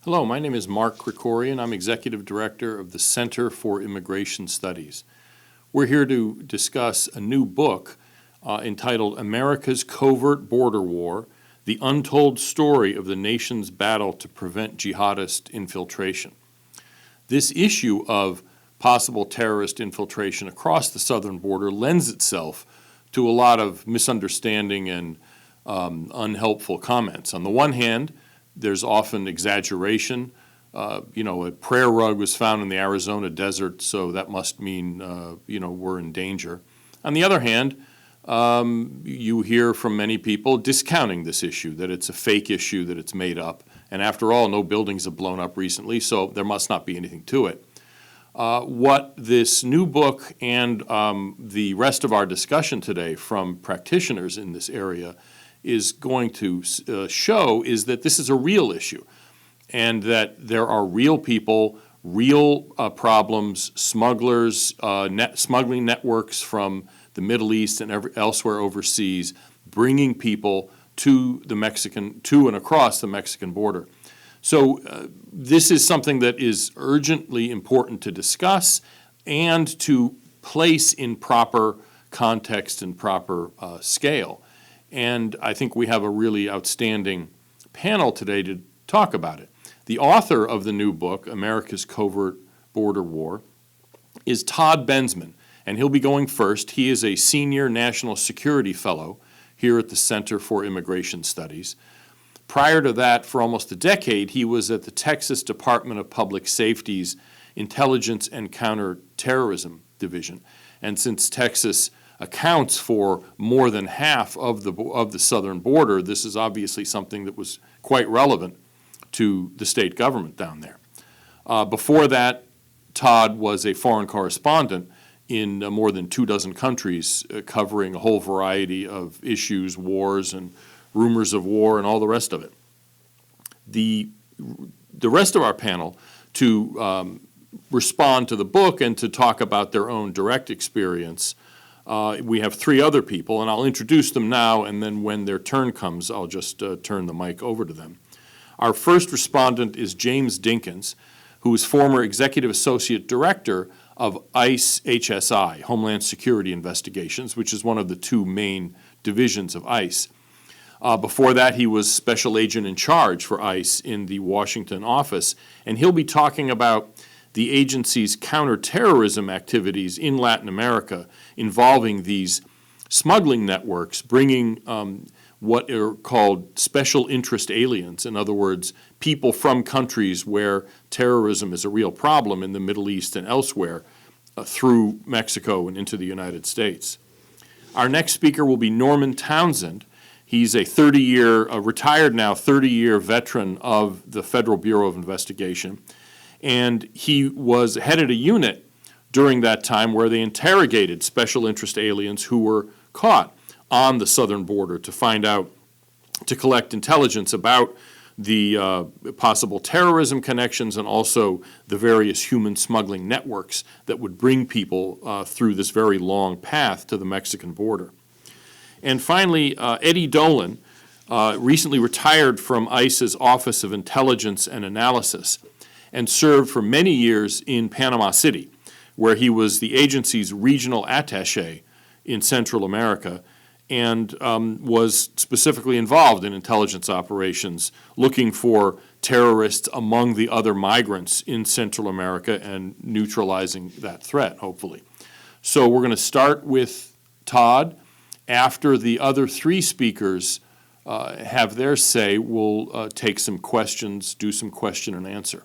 Hello, my name is Mark Krikorian. I'm Executive Director of the Center for Immigration Studies. We're here to discuss a new book entitled America's Covert Border War, The Untold Story of the Nation's Battle to Prevent Jihadist Infiltration. This issue of possible terrorist infiltration across the southern border lends itself to a lot of misunderstanding and unhelpful comments. On the one hand, there's often exaggeration. A prayer rug was found in the Arizona desert, so that must mean, we're in danger. On the other hand, you hear from many people discounting this issue, that it's a fake issue, that it's made up. And after all, no buildings have blown up recently, so there must not be anything to it. What this new book and the rest of our discussion today from practitioners in this area is going to show is that this is a real issue and that there are real people, real problems, smugglers, smuggling networks from the Middle East and elsewhere overseas, bringing people to and across the Mexican border. So this is something that is urgently important to discuss and to place in proper context and proper scale. And I think we have a really outstanding panel today to talk about it. The author of the new book, America's Covert Border War, is Todd Bensman, and he'll be going first. He is a senior national security fellow here at the Center for Immigration Studies. Prior to that, for almost a decade, he was at the Texas Department of Public Safety's Intelligence and Counterterrorism Division. And since Texas accounts for more than half of the southern border, this is obviously something that was quite relevant to the state government down there. Before that, Todd was a foreign correspondent in more than 24 countries, covering a whole variety of issues, wars, and rumors of war, and all the rest of it. The rest of our panel to respond to the book and to talk about their own direct experience, we have three other people, and I'll introduce them now, and then when their turn comes, I'll just turn the mic over to them. Our first respondent is James Dinkins, who is former Executive Associate Director of ICE HSI, Homeland Security Investigations, which is one of the two main divisions of ICE. Before that, he was Special Agent in Charge for ICE in the Washington office, and he'll be talking about the agency's counterterrorism activities in Latin America involving these smuggling networks, bringing what are called special interest aliens, in other words, people from countries where terrorism is a real problem in the Middle East and elsewhere, through Mexico and into the United States. Our next speaker will be Norman Townsend. He's a retired now 30-year veteran of the Federal Bureau of Investigation. And he headed a unit during that time where they interrogated special interest aliens who were caught on the southern border to collect intelligence about the possible terrorism connections and also the various human smuggling networks that would bring people through this very long path to the Mexican border. And finally, Eddie Dolan recently retired from ICE's Office of Intelligence and Analysis and served for many years in Panama City, where he was the agency's regional attaché in Central America and was specifically involved in intelligence operations looking for terrorists among the other migrants in Central America and neutralizing that threat, hopefully. So we're going to start with Todd. After the other three speakers have their say, we'll take some questions, do some question and answer.